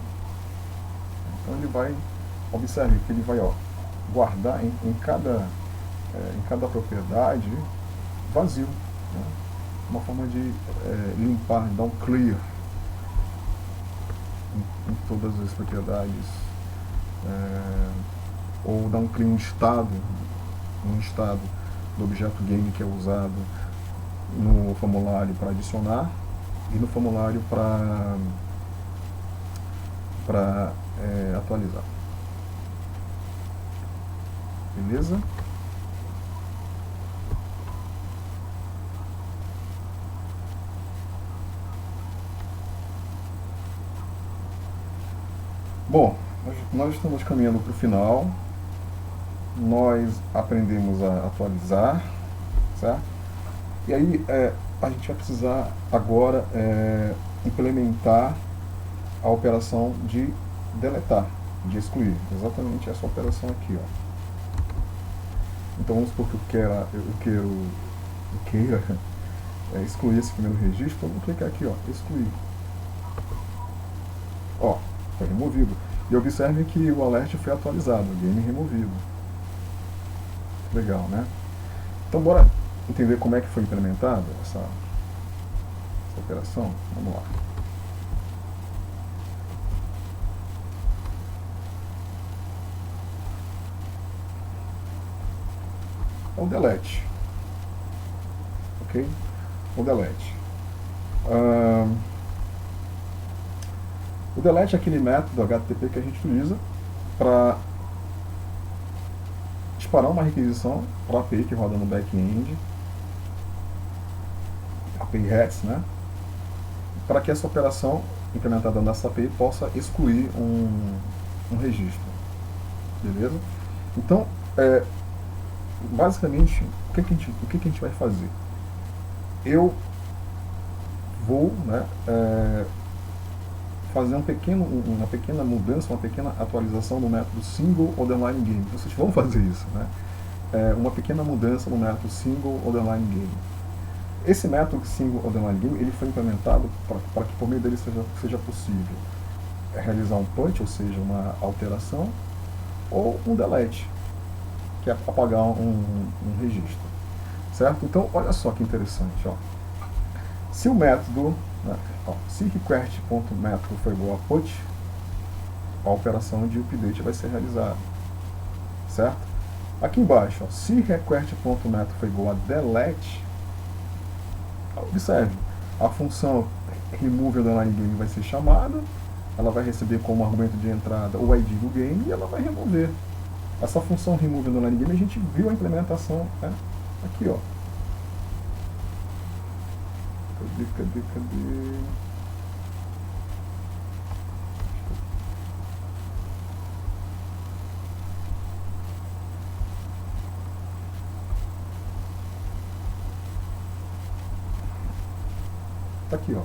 Então ele vai, observe que ele vai, ó, guardar em cada propriedade vazio, né? Uma forma de limpar, dar um clear em todas as propriedades, ou dar um clear no estado do objeto game que é usado no formulário para adicionar e no formulário para atualizar. Beleza? Bom, nós estamos caminhando para o final. Nós aprendemos a atualizar, certo? E aí a gente vai precisar agora implementar a operação de deletar, de excluir. Exatamente essa operação aqui, ó. Então vamos supor que eu queira excluir esse primeiro registro. Então vou clicar aqui, ó, excluir. Ó, foi removido. E observe que o alert foi atualizado, game removido. Legal, né? Então bora entender como é que foi implementada essa operação. Vamos lá. O delete, ok? O delete. O delete é aquele método HTTP que a gente utiliza para disparar uma requisição para a API que roda no back-end, API REST, né? Para que essa operação implementada nessa API possa excluir um registro. Beleza? Então, basicamente, o que a gente vai fazer? Eu vou, né, fazer uma pequena mudança, uma pequena atualização no método single underline game. Vocês vão fazer isso, né? Uma pequena mudança no método single underline game. Esse método single underline game ele foi implementado para que por meio dele seja possível realizar um punch, ou seja, uma alteração, ou um delete, que é apagar um registro, certo? Então, olha só que interessante, ó. Se o método, né, se request.método for igual a put, a operação de update vai ser realizada, certo? Aqui embaixo, ó, se request.método for igual a delete, Observe, a função remove underline game vai ser chamada, ela vai receber como argumento de entrada o ID do game e ela vai remover. Essa função remove underline game a gente viu a implementação, né? Aqui, ó. Cadê? Tá aqui, ó.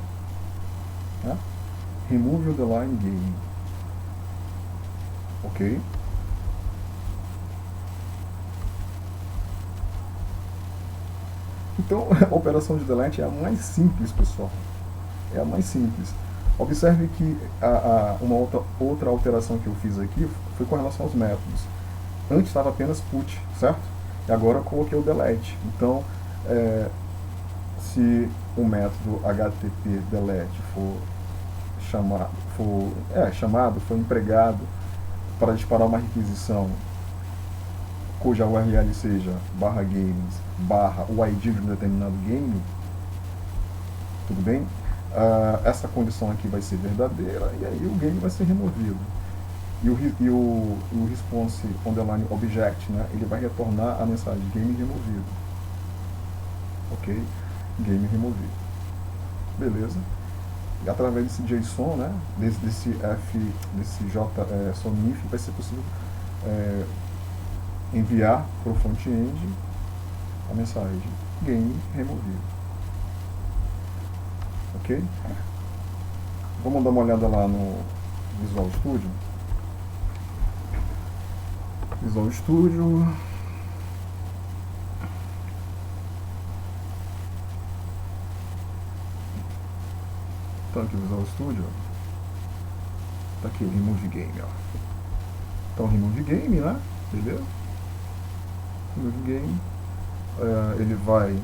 Né? Remove underline game. Ok? Então, a operação de delete é a mais simples, pessoal. É a mais simples. Observe que uma outra alteração que eu fiz aqui foi com relação aos métodos. Antes estava apenas put, certo? E agora eu coloquei o delete. Então, se o método http delete for empregado para disparar uma requisição cuja URL seja /games o ID de um determinado game, tudo bem? Essa condição aqui vai ser verdadeira e aí o game vai ser removido. E o response underline object, né, ele vai retornar a mensagem game removido. Ok? Game removido. Beleza? E através desse JSON, né, desse JSONIF, vai ser possível enviar para o front-end a mensagem game removido. Ok? Vamos dar uma olhada lá no Visual Studio. Visual Studio. Então aqui o Visual Studio. Tá aqui o Remove Game, ó. Então Remove Game, né? Beleza? Remove Game. Ele vai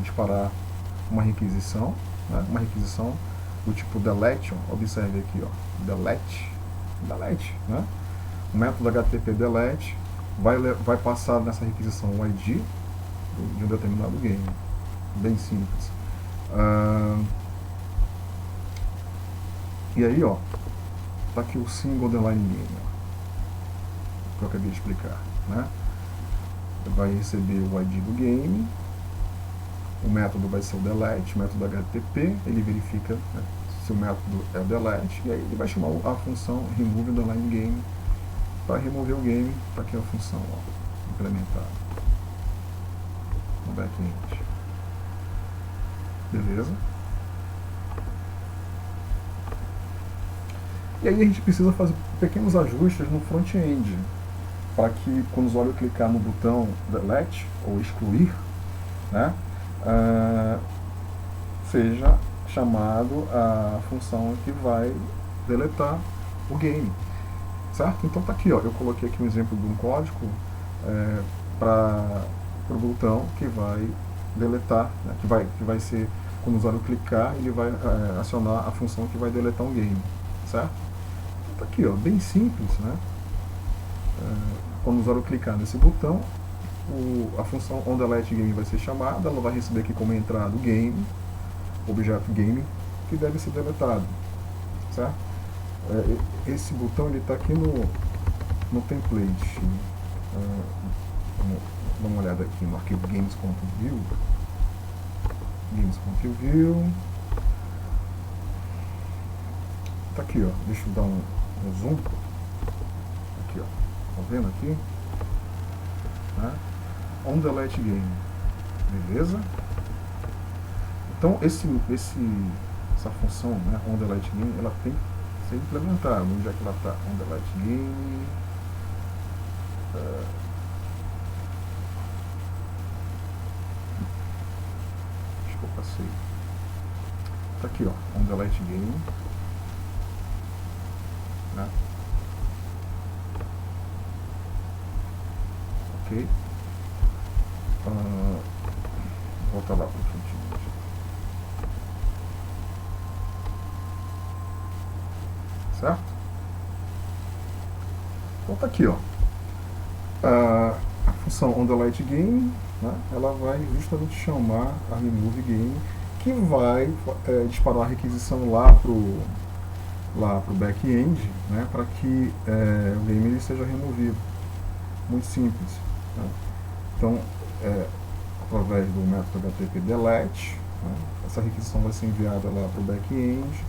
disparar uma requisição, né? Uma requisição do tipo delete. Observe aqui, ó. Delete, né? O método HTTP delete vai passar nessa requisição o ID de um determinado game. Bem simples. E aí, ó, tá aqui o single underline game, ó, que eu acabei de explicar, né? Vai receber o ID do game, o método vai ser o delete, o método HTTP, ele verifica, né, se o método é o delete, e aí ele vai chamar a função remove underline game para remover o game. Tá aqui a função, ó, implementada no back-end. Beleza? E aí a gente precisa fazer pequenos ajustes no front-end, para que quando o usuário clicar no botão delete ou excluir, né, seja chamado a função que vai deletar o game, certo? Então tá aqui, ó, eu coloquei aqui um exemplo de um código para o botão que vai deletar, né, que vai ser, quando o usuário clicar, ele vai acionar a função que vai deletar um game, certo? Então tá aqui, ó, bem simples, né? Quando o usuário clicar nesse botão, a função onDeleteGame vai ser chamada, ela vai receber aqui como entrada o game, objeto game, que deve ser deletado, certo? Esse botão ele está aqui no template. Vamos dar uma olhada aqui no arquivo games.view. Games.view. Tá aqui, ó. Deixa eu dar um zoom. Aqui, ó. Tá vendo aqui? Né? onDeleteGame. Beleza? Então essa função, né, onDeleteGame, ela tem que ser implementada. Onde é que ela está? onDeleteGame. Acho que eu passei. Tá aqui, ó. onDeleteGame. Né? Ok. Voltar lá para o front-end. Certo? Então tá aqui, ó. A função onDelightGame, né, ela vai justamente chamar a removeGame, que vai disparar a requisição lá para o back-end, né, para que o game ele seja removido. Muito simples. Né? Então, através do método HTTP_delete, né, essa requisição vai ser enviada lá para o back-end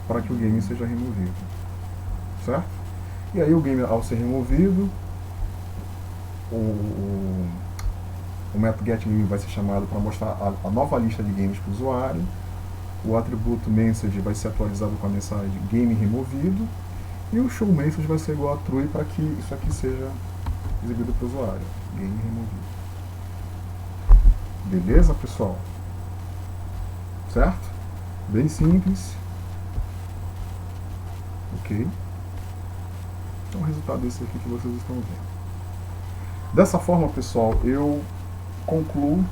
para que o game seja removido. Certo? E aí o game, ao ser removido, o método getGame vai ser chamado para mostrar a nova lista de games para o usuário. O atributo message vai ser atualizado com a mensagem game removido. E o show message vai ser igual a true para que isso aqui seja exibido para o usuário. Game removido. Beleza, pessoal? Certo? Bem simples. Ok? Então o resultado desse aqui que vocês estão vendo. Dessa forma, pessoal, eu concluo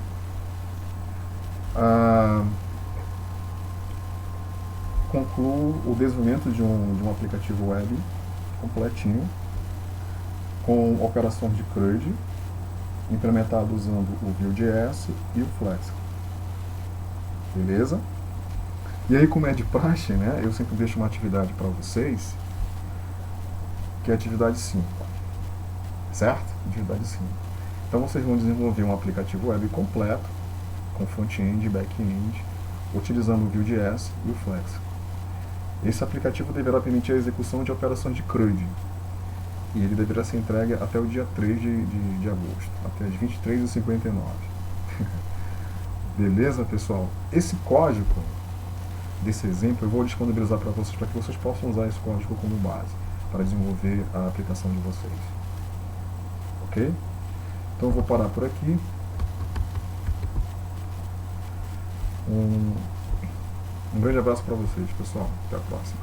o desenvolvimento de um aplicativo web completinho, com operações de CRUD, implementado usando o Vue.js e o Flex. Beleza? E aí, como é de praxe, né, eu sempre deixo uma atividade para vocês, que é a atividade 5. Certo? Atividade 5. Então vocês vão desenvolver um aplicativo web completo, com front-end e back-end, utilizando o Vue.js e o Flex. Esse aplicativo deverá permitir a execução de operações de CRUD, e ele deverá ser entregue até o dia 3 de agosto, até as 23h59. Beleza, pessoal? Esse código desse exemplo eu vou disponibilizar para vocês, para que vocês possam usar esse código como base para desenvolver a aplicação de vocês. Ok? Então eu vou parar por aqui. Um grande abraço para vocês, pessoal. Até a próxima.